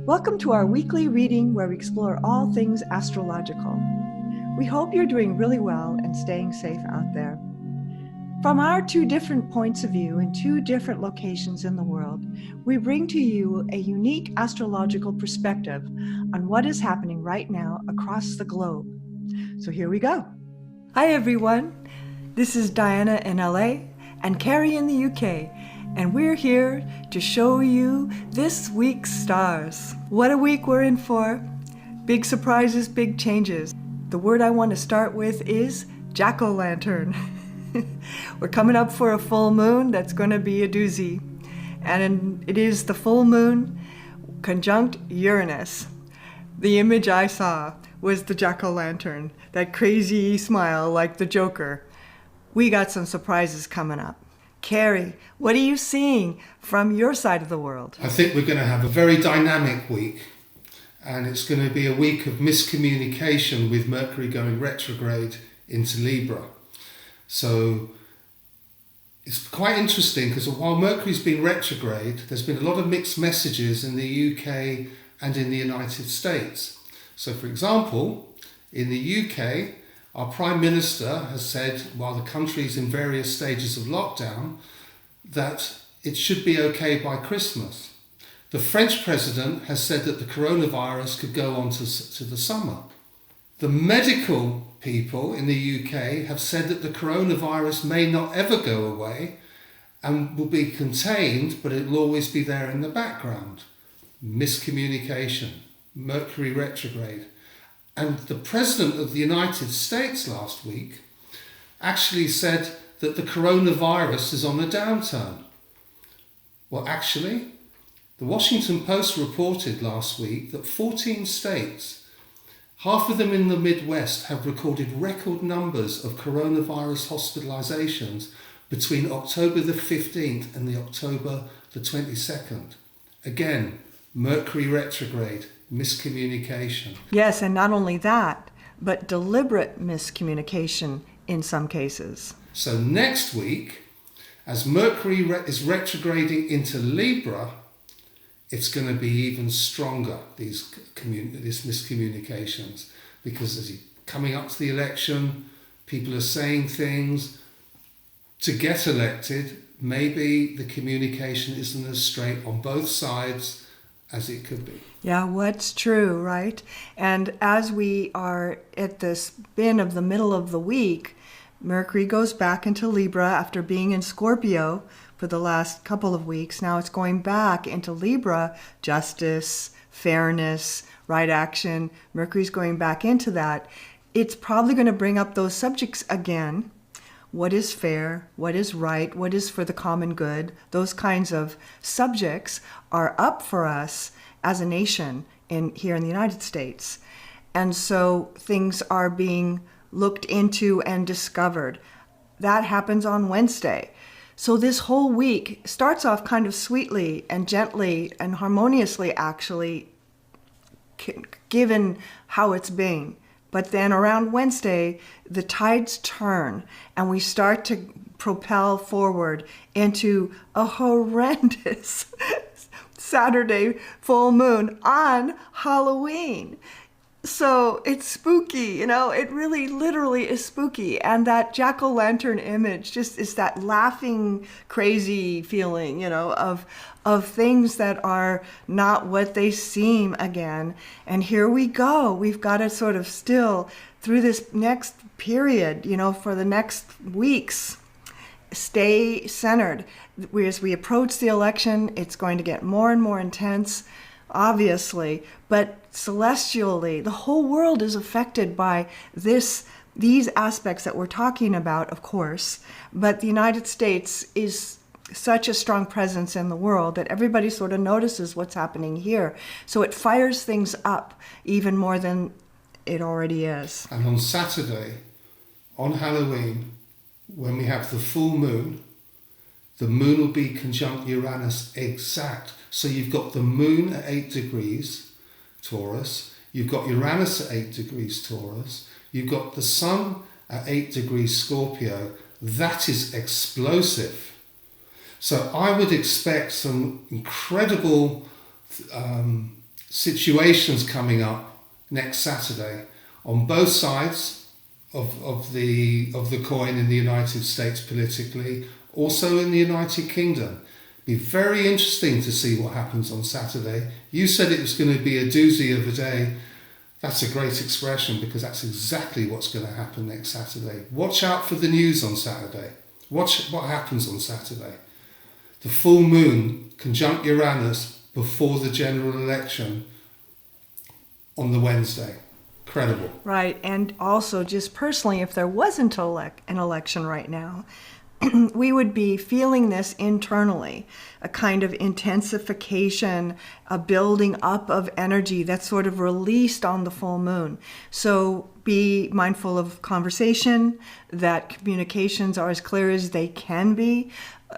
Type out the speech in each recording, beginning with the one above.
Welcome to our weekly reading where we explore all things astrological. We hope you're doing really well and staying safe out there. From our two different points of view in two different locations in the world, we bring to you a unique astrological perspective on what is happening right now across the globe. So here we go. Hi everyone, this is Diana in LA and Cary in the UK, and we're here to show you this week's stars. What a week we're in for. Big surprises, big changes. The word I want to start with is jack-o'-lantern. We're coming up for a full moon that's going to be a doozy. And it is the full moon conjunct Uranus. The image I saw was the jack-o'-lantern, that crazy smile like the Joker. We got some surprises coming up. Cary, what are you seeing from your side of the world? I think we're going to have a very dynamic week, and it's going to be a week of miscommunication with Mercury going retrograde into Libra. So it's quite interesting because while Mercury's been retrograde, there's been a lot of mixed messages in the UK and in the United States. So for example, in the UK, our Prime Minister has said, while the country is in various stages of lockdown, that it should be okay by Christmas. The French President has said that the coronavirus could go on to the summer. The medical people in the UK have said that the coronavirus may not ever go away and will be contained, but it will always be there in the background. Miscommunication, Mercury retrograde. And the President of the United States last week actually said that the coronavirus is on a downturn. Well, actually, the Washington Post reported last week that 14 states, half of them in the Midwest, have recorded record numbers of coronavirus hospitalizations between October the 15th and the October the 22nd. Again, Mercury retrograde. Miscommunication. Yes, and not only that, but deliberate miscommunication in some cases. So next week, as Mercury is retrograding into Libra, it's going to be even stronger, these miscommunications, because as you're coming up to the election, people are saying things. To get elected, maybe the communication isn't as straight on both sides as it could be. Yeah, what's true, right? And as we are at the spin of the middle of the week, Mercury goes back into Libra after being in Scorpio for the last couple of weeks. Now it's going back into Libra, justice, fairness, right action. Mercury's going back into that. It's probably going to bring up those subjects again. What is fair? What is right? What is for the common good? Those kinds of subjects are up for us as a nation here in the United States. And so things are being looked into and discovered. That happens on Wednesday. So this whole week starts off kind of sweetly and gently and harmoniously, actually, given how it's been. But then around Wednesday, the tides turn and we start to propel forward into a horrendous Saturday full moon on Halloween. So it's spooky, it really literally is spooky. And that jack-o'-lantern image just is that laughing, crazy feeling, of things that are not what they seem again. And here we go. We've got to sort of still, through this next period, for the next weeks, stay centered. As we approach the election, it's going to get more and more intense, obviously, but celestially, the whole world is affected by these aspects that we're talking about, of course, but the United States is such a strong presence in the world that everybody sort of notices what's happening here. So it fires things up even more than it already is. And on Saturday, on Halloween, when we have the full moon, the moon will be conjunct Uranus exact. So you've got the moon at 8 degrees Taurus, you've got Uranus at 8 degrees Taurus, you've got the sun at 8 degrees Scorpio. That is explosive. So I would expect some incredible situations coming up next Saturday on both sides of the coin in the United States politically, also in the United Kingdom. Be very interesting to see what happens on Saturday. You said it was going to be a doozy of a day. That's a great expression, because that's exactly what's going to happen next Saturday. Watch out for the news on Saturday. Watch what happens on Saturday. The full moon conjunct Uranus before the general election on the Wednesday. Incredible. Right, and also just personally, if there wasn't an election right now, we would be feeling this internally, a kind of intensification, a building up of energy that's sort of released on the full moon. So be mindful of conversation, that communications are as clear as they can be.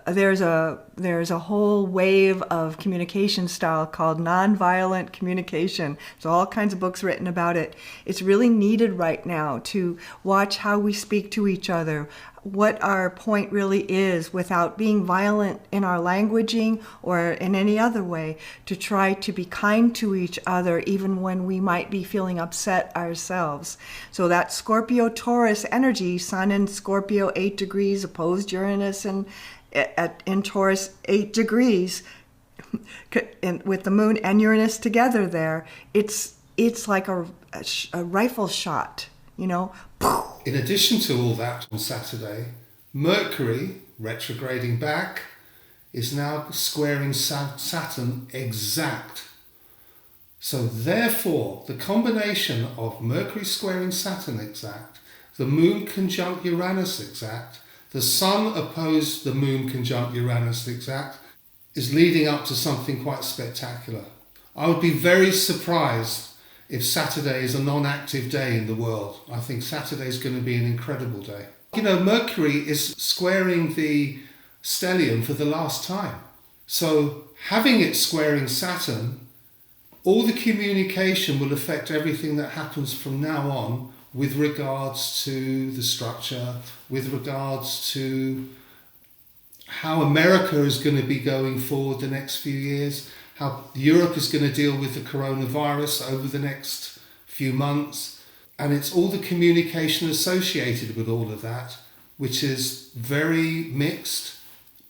There's a whole wave of communication style called nonviolent communication. There's all kinds of books written about it. It's really needed right now to watch how we speak to each other, what our point really is, without being violent in our languaging or in any other way, to try to be kind to each other even when we might be feeling upset ourselves. So that Scorpio-Taurus energy, Sun in Scorpio 8 degrees, opposed Uranus and in Taurus 8 degrees, and with the moon and Uranus together there, it's like a rifle shot, you know. In addition to all that, on Saturday, Mercury, retrograding back, is now squaring Saturn exact. So therefore, the combination of Mercury squaring Saturn exact, the moon conjunct Uranus exact, the Sun opposed the moon conjunct Uranus exact, is leading up to something quite spectacular. I would be very surprised if Saturday is a non-active day in the world. I think Saturday is going to be an incredible day. You know, Mercury is squaring the stellium for the last time. So having it squaring Saturn, all the communication will affect everything that happens from now on with regards to the structure, with regards to how America is going to be going forward the next few years, how Europe is going to deal with the coronavirus over the next few months. And it's all the communication associated with all of that, which is very mixed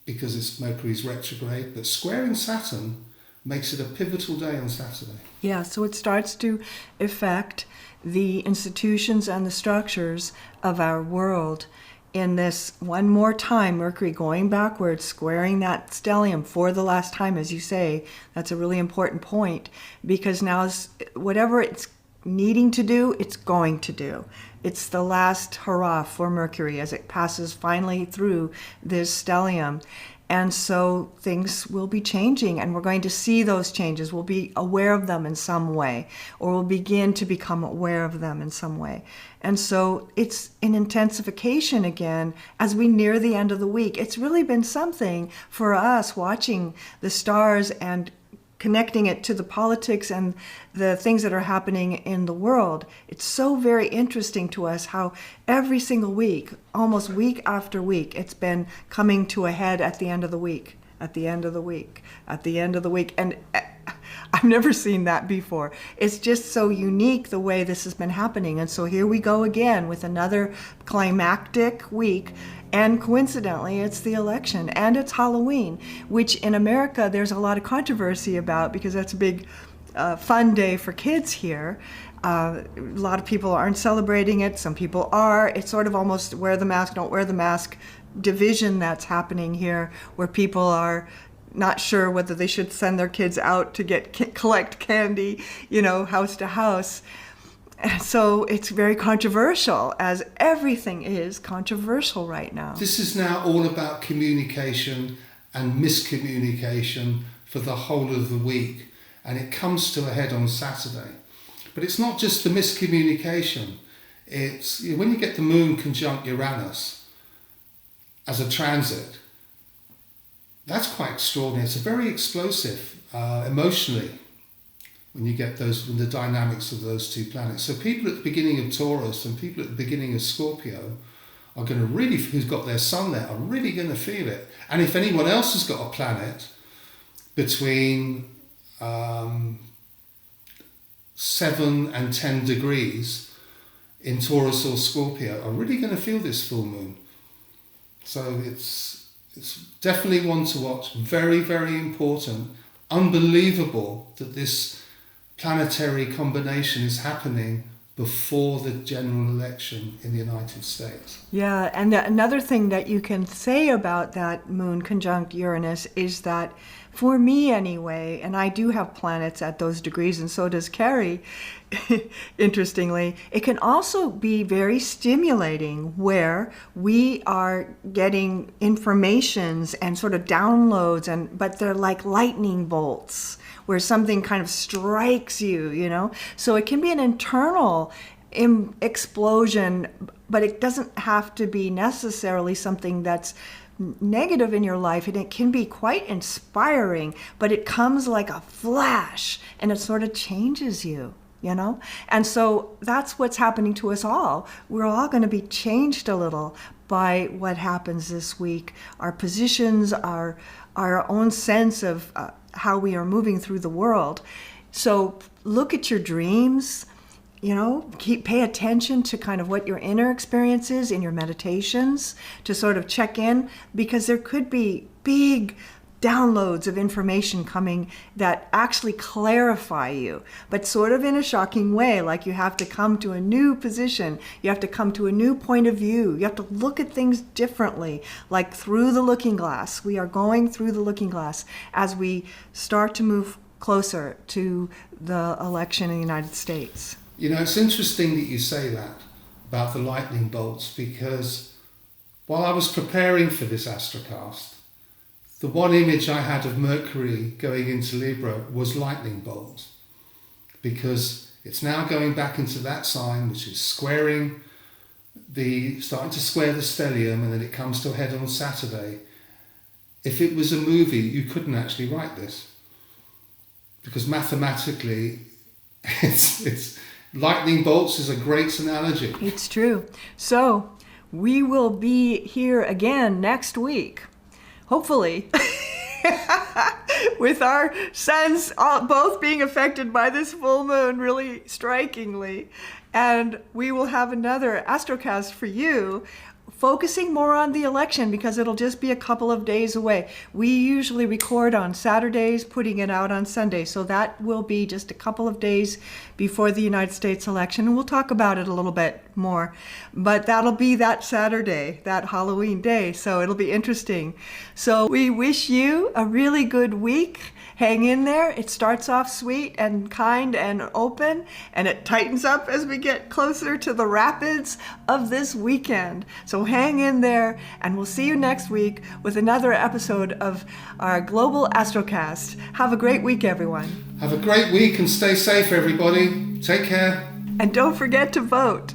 because it's Mercury's retrograde, but squaring Saturn makes it a pivotal day on Saturday. Yeah, so it starts to affect the institutions and the structures of our world. In this one more time, Mercury going backwards, squaring that stellium for the last time, as you say, that's a really important point, because now whatever it's needing to do, it's going to do. It's the last hurrah for Mercury as it passes finally through this stellium. And so things will be changing, and we're going to see those changes. We'll be aware of them in some way, or we'll begin to become aware of them in some way. And so it's an intensification again as we near the end of the week. It's really been something for us watching the stars and connecting it to the politics and the things that are happening in the world. It's so very interesting to us how every single week, almost week after week, it's been coming to a head at the end of the week, at the end of the week, at the end of the week. And I've never seen that before. It's just so unique the way this has been happening. And so here we go again with another climactic week. And coincidentally, it's the election and it's Halloween, which in America there's a lot of controversy about because that's a big fun day for kids here. A lot of people aren't celebrating it. Some people are. It's sort of almost wear the mask, don't wear the mask division that's happening here, where people are not sure whether they should send their kids out to collect candy, you know, house to house. So it's very controversial, as everything is controversial right now. This is now all about communication and miscommunication for the whole of the week, and it comes to a head on Saturday. But it's not just the miscommunication. It's when you get the moon conjunct Uranus as a transit, that's quite extraordinary. It's a very explosive emotionally when you get the dynamics of those two planets. So people at the beginning of Taurus and people at the beginning of Scorpio are going to really, who's got their sun there, are really going to feel it. And if anyone else has got a planet between 7 and 10 degrees in Taurus or Scorpio are really going to feel this full moon. So it's definitely one to watch. Very, very important. Unbelievable that this planetary combination is happening before the general election in the United States. Yeah, and another thing that you can say about that moon conjunct Uranus is that, for me anyway, and I do have planets at those degrees, and so does Cary, interestingly, it can also be very stimulating where we are getting informations and sort of downloads, but they're like lightning bolts, where something kind of strikes you, you know? So it can be an internal explosion, but it doesn't have to be necessarily something that's negative in your life, and it can be quite inspiring, but it comes like a flash and it sort of changes you, you know? And so that's what's happening to us all. We're all going to be changed a little by what happens this week. Our positions, our own sense of how we are moving through the world. So look at your dreams, you know, pay attention to kind of what your inner experience is in your meditations, to sort of check in, because there could be big downloads of information coming that actually clarify you, but sort of in a shocking way, like you have to come to a new position, you have to come to a new point of view, you have to look at things differently, like through the looking glass. We are going through the looking glass as we start to move closer to the election in the United States. You know, it's interesting that you say that about the lightning bolts, because while I was preparing for this Astrocast, the one image I had of Mercury going into Libra was lightning bolts, because it's now going back into that sign, which is starting to square the stellium, and then it comes to a head on Saturday. If it was a movie, you couldn't actually write this, because mathematically, it's lightning bolts is a great analogy. It's true. So we will be here again next week, hopefully, with our suns both being affected by this full moon really strikingly. And we will have another Astrocast for you, focusing more on the election, because it'll just be a couple of days away. We usually record on Saturdays, putting it out on Sundays. So that will be just a couple of days before the United States election. And we'll talk about it a little bit more. But that'll be that Saturday, that Halloween day. So it'll be interesting. So we wish you a really good week. Hang in there. It starts off sweet and kind and open, and it tightens up as we get closer to the rapids of this weekend. So hang in there, and we'll see you next week with another episode of our Global Astrocast. Have a great week, everyone. Have a great week and stay safe, everybody. Take care. And don't forget to vote.